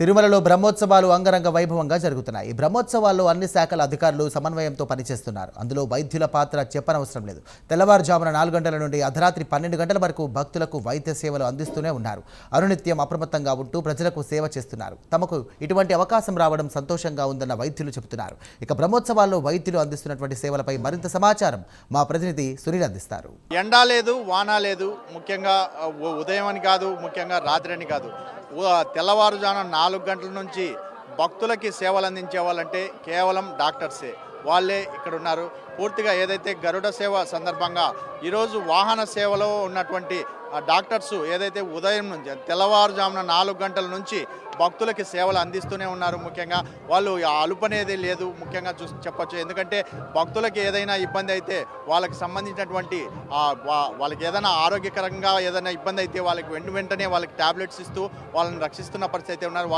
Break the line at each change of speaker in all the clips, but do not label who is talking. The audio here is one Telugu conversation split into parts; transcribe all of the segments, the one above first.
తిరుమలలో బ్రహ్మోత్సవాలు అంగరంగ వైభవంగా జరుగుతున్నాయి. ఈ బ్రహ్మోత్సవాల్లో అన్ని శాఖల అధికారులు సమన్వయంతో పనిచేస్తున్నారు. అందులో వైద్యుల పాత్ర చెప్పనవసరం లేదు. తెల్లవారుజామున 4 గంటల నుండి అర్ధరాత్రి 12 గంటల వరకు భక్తులకు వైద్య సేవలు అందిస్తూనే ఉన్నారు. అనునిత్యం అప్రమత్తంగా ఉంటూ ప్రజలకు సేవ చేస్తున్నారు. తమకు ఇటువంటి అవకాశం రావడం సంతోషంగా ఉందన్న వైద్యులు చెబుతున్నారు. ఇక బ్రహ్మోత్సవాల్లో వైద్యులు అందిస్తున్నటువంటి సేవలపై మరింత సమాచారం మా ప్రతినిధి సునీల్ అందిస్తారు.
ఎండా లేదు, వాన లేదు. ముఖ్యంగా ఉదయం అని కాదు, ముఖ్యంగా రాత్రి అని కాదు. తెల్లవారుజామున 4 గంటల నుంచి భక్తులకి సేవలు అందించే వాళ్ళంటే కేవలం డాక్టర్సే. వాళ్ళే ఇక్కడ ఉన్నారు. పూర్తిగా ఏదైతే గరుడ సేవ సందర్భంగా ఈరోజు వాహన సేవలో ఉన్నటువంటి డాక్టర్స్ ఏదైతే ఉదయం నుంచి తెల్లవారుజామున 4 గంటల నుంచి భక్తులకి సేవలు అందిస్తూనే ఉన్నారు. ముఖ్యంగా వాళ్ళు అలుపనేది లేదు ముఖ్యంగా చెప్పచ్చు. ఎందుకంటే భక్తులకి ఏదైనా ఇబ్బంది అయితే వాళ్ళకి సంబంధించినటువంటి వాళ్ళకి ఏదైనా ఆరోగ్యకరంగా ఏదైనా ఇబ్బంది అయితే వాళ్ళకి వెంటనే వాళ్ళకి టాబ్లెట్స్ ఇస్తూ వాళ్ళని రక్షిస్తున్న పరిస్థితి అయితే ఉన్నారు.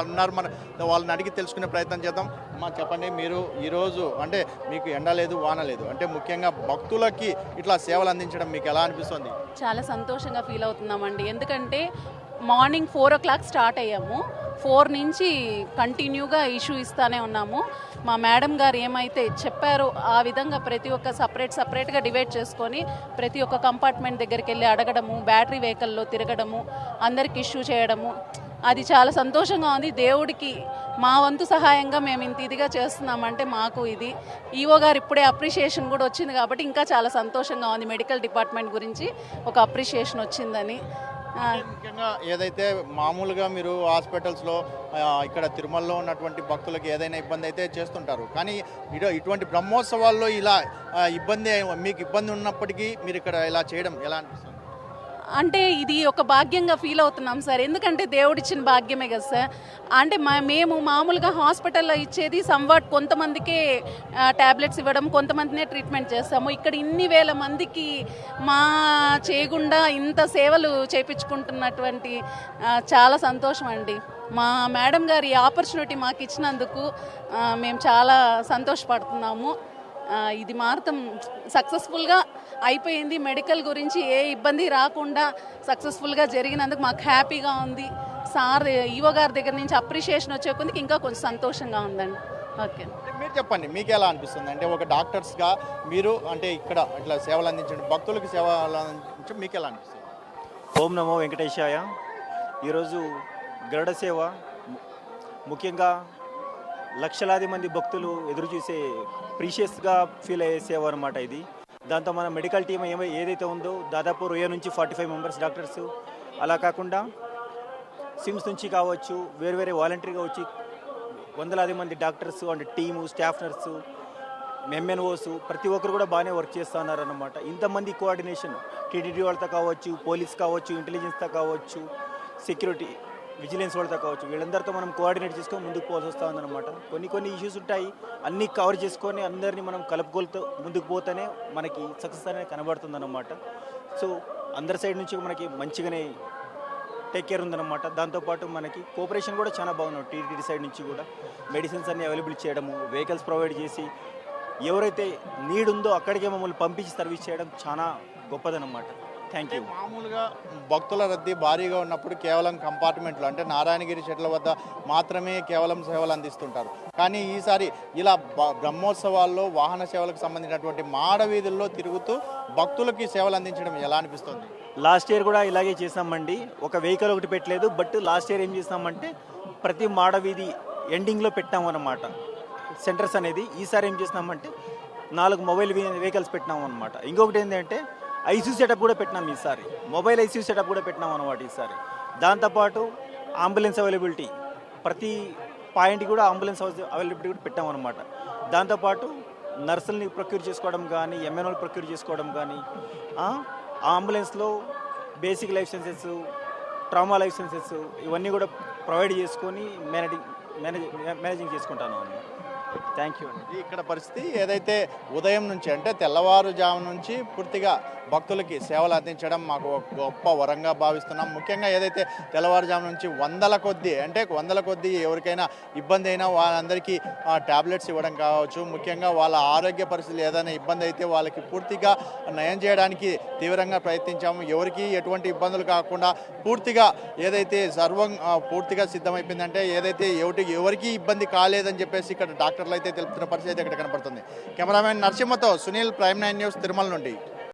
వాళ్ళని అడిగి తెలుసుకునే ప్రయత్నం చేద్దాం. అమ్మా చెప్పండి, మీరు ఈరోజు అంటే మీకు ఎండ లేదు, వాన లేదు, అంటే ముఖ్యంగా భక్తులకి ఇట్లా సేవలు అందించడం మీకు ఎలా అనిపిస్తుంది?
చాలా సంతోషంగా ఫీల్ అవుతున్నామండి. ఎందుకంటే మార్నింగ్ 4 o'clock స్టార్ట్ అయ్యాము. 4 నుంచి కంటిన్యూగా ఇష్యూ ఇస్తూనే ఉన్నాము. మా మేడం గారు ఏమైతే చెప్పారో ఆ విధంగా ప్రతి ఒక్క సపరేట్గా డివైడ్ చేసుకొని ప్రతి ఒక్క కంపార్ట్మెంట్ దగ్గరికి వెళ్ళి అడగడము, బ్యాటరీ వెహికల్లో తిరగడము, అందరికి ఇష్యూ చేయడము, అది చాలా సంతోషంగా ఉంది. దేవుడికి మా వంతు సహాయంగా మేము ఇంత ఇదిగా చేస్తున్నామంటే మాకు ఇది ఈఓ గారు ఇప్పుడే అప్రిషియేషన్ కూడా వచ్చింది కాబట్టి ఇంకా చాలా సంతోషంగా ఉంది. మెడికల్ డిపార్ట్మెంట్ గురించి ఒక అప్రిషియేషన్ వచ్చిందని.
ముఖ్యంగా ఏదైతే మామూలుగా మీరు హాస్పిటల్స్లో ఇక్కడ తిరుమలలో ఉన్నటువంటి భక్తులకు ఏదైనా ఇబ్బంది అయితే చేస్తుంటారు, కానీ ఇటువంటి బ్రహ్మోత్సవాల్లో ఇలా మీకు ఇబ్బంది ఉన్నప్పటికీ మీరు ఇక్కడ ఇలా చేయడం ఎలా అనిపిస్తుంది?
అంటే ఇది ఒక భాగ్యంగా ఫీల్ అవుతున్నాం సార్. ఎందుకంటే దేవుడిచ్చిన భాగ్యమే కదా సార్. అంటే మేము మామూలుగా హాస్పిటల్లో ఇచ్చేది సంవాట్ కొంతమందికే ట్యాబ్లెట్స్ ఇవ్వడం, కొంతమందినే ట్రీట్మెంట్ చేస్తాము. ఇక్కడ ఇన్ని వేల మందికి మా చేయకుండా ఇంత సేవలు చేయించుకుంటున్నటువంటి చాలా సంతోషం అండి. మా మేడం గారి ఆపర్చునిటీ మాకు ఇచ్చినందుకు మేము చాలా సంతోషపడుతున్నాము. ఇది మాత్రం సక్సెస్ఫుల్గా అయిపోయింది. మెడికల్ గురించి ఏ ఇబ్బంది రాకుండా సక్సెస్ఫుల్గా జరిగినందుకు మాకు హ్యాపీగా ఉంది. సార్ ఈవో గారి దగ్గర నుంచి అప్రిషియేషన్ వచ్చే కొద్దికి ఇంకా కొంచెం సంతోషంగా ఉందండి. ఓకే,
మీరు చెప్పండి, మీకు ఎలా అనిపిస్తుంది? అంటే ఒక డాక్టర్స్గా మీరు అంటే ఇక్కడ ఇట్లా సేవలు అందించండి, భక్తులకి సేవలు అందించడం మీకు ఎలా అనిపిస్తుంది?
ఓం నమో వెంకటేశాయ. ఈరోజు గరుడ సేవ ముఖ్యంగా లక్షలాది మంది భక్తులు ఎదురు చూసే ప్రీషియస్గా ఫీల్ అయ్యే సేవ అనమాట ఇది. దాంతో మన మెడికల్ టీం ఏదైతే ఉందో దాదాపు 20 నుంచి 45 మెంబర్స్ డాక్టర్స్, అలా కాకుండా సిమ్స్ నుంచి కావచ్చు, వేరే వాలంటరీగా వచ్చి వందలాది మంది doctors and team, staff nurse, MNOs ప్రతి ఒక్కరు కూడా బాగానే వర్క్ చేస్తూ ఉన్నారన్నమాట. ఇంతమంది కోఆర్డినేషన్ టీటీడీ వాళ్ళతో కావచ్చు, పోలీస్ కావచ్చు, ఇంటెలిజెన్స్తో కావచ్చు, సెక్యూరిటీ విజిలెన్స్ వాళ్ళతో కావచ్చు, వీళ్ళందరితో మనం కోఆర్డినేట్ చేసుకొని ముందుకు పోవాల్సి వస్తూ ఉందన్నమాట. కొన్ని ఇష్యూస్ ఉంటాయి, అన్నీ కవర్ చేసుకొని అందరినీ మనం కలుపుకోలతో ముందుకు పోతేనే మనకి సక్సెస్ అనేది కనబడుతుందన్నమాట. సో అందరి సైడ్ నుంచి మనకి మంచిగానే టేక్ కేర్ ఉందన్నమాట. దాంతోపాటు మనకి కోఆపరేషన్ కూడా చాలా బాగున్నాం. టీటీడీ సైడ్ నుంచి కూడా మెడిసిన్స్ అన్నీ అవైలబుల్ చేయడము, వెహికల్స్ ప్రొవైడ్ చేసి ఎవరైతే నీడ్ ఉందో అక్కడికే మమ్మల్ని పంపించి సర్వీస్ చేయడం చాలా గొప్పదన్నమాట. Thank you.
మామూలుగా భక్తుల రద్దీ భారీగా ఉన్నప్పుడు కేవలం కంపార్ట్మెంట్లో అంటే నారాయణగిరి చెట్ల వద్ద మాత్రమే కేవలం సేవలు అందిస్తుంటారు. కానీ ఈసారి ఇలా బ్రహ్మోత్సవాల్లో వాహన సేవలకు సంబంధించినటువంటి మాడ వీధుల్లో తిరుగుతూ భక్తులకి సేవలు అందించడం ఎలా అనిపిస్తుంది?
లాస్ట్ ఇయర్ కూడా ఇలాగే చేసామండి. ఒక వెహికల్ ఒకటి పెట్టలేదు, బట్ లాస్ట్ ఇయర్ ఏం చేసామంటే ప్రతి మాడ వీధి ఎండింగ్లో పెట్టాము అన్నమాట సెంటర్స్ అనేది. ఈసారి ఏం చేసినామంటే 4 మొబైల్ వెహికల్స్ పెట్టినాము అనమాట. ఇంకొకటి ఏంటంటే ఐసీయూ సెటప్ కూడా పెట్టినాం ఈసారి, మొబైల్ ఐసీయూ సెటప్ కూడా పెట్టినాం అనమాట ఈసారి. దాంతోపాటు అంబులెన్స్ అవైలబిలిటీ, ప్రతి పాయింట్ కూడా అంబులెన్స్ అవైలబిలిటీ కూడా పెట్టాం అనమాట. దాంతోపాటు నర్సుల్ని ప్రొక్యూర్ చేసుకోవడం కానీ, ఎంఎన్ఓలు ప్రొక్యూర్ చేసుకోవడం కానీ, ఆ అంబులెన్స్లో basic life sciences, trauma life sciences ఇవన్నీ కూడా ప్రొవైడ్ చేసుకొని మేనేజింగ్ చేసుకుంటాను అన్నమాట. థ్యాంక్ యూ అండి.
ఇది ఇక్కడ పరిస్థితి ఏదైతే ఉదయం నుంచి అంటే తెల్లవారుజాము నుంచి పూర్తిగా భక్తులకి సేవలు అందించడం మాకు ఒక గొప్ప వరంగా భావిస్తున్నాం. ముఖ్యంగా ఏదైతే తెల్లవారుజాము నుంచి వందల కొద్దీ ఎవరికైనా ఇబ్బంది అయినా వాళ్ళందరికీ టాబ్లెట్స్ ఇవ్వడం కావచ్చు. ముఖ్యంగా వాళ్ళ ఆరోగ్య పరిస్థితులు ఏదైనా ఇబ్బంది అయితే వాళ్ళకి పూర్తిగా నయం చేయడానికి తీవ్రంగా ప్రయత్నించాము. ఎవరికి ఎటువంటి ఇబ్బందులు కాకుండా పూర్తిగా ఏదైతే పూర్తిగా సిద్ధమైపోయిందంటే ఏదైతే ఎవరికి ఇబ్బంది కాలేదని చెప్పేసి ఇక్కడ డాక్టర్లు అయితే తెలుపుతున్న పరిస్థితి అయితే ఇక్కడ కనపడుతుంది. కెమెరామెన్ నరసింహతో సునీల్, ప్రైమ్ 9 న్యూస్, తిరుమల నుండి.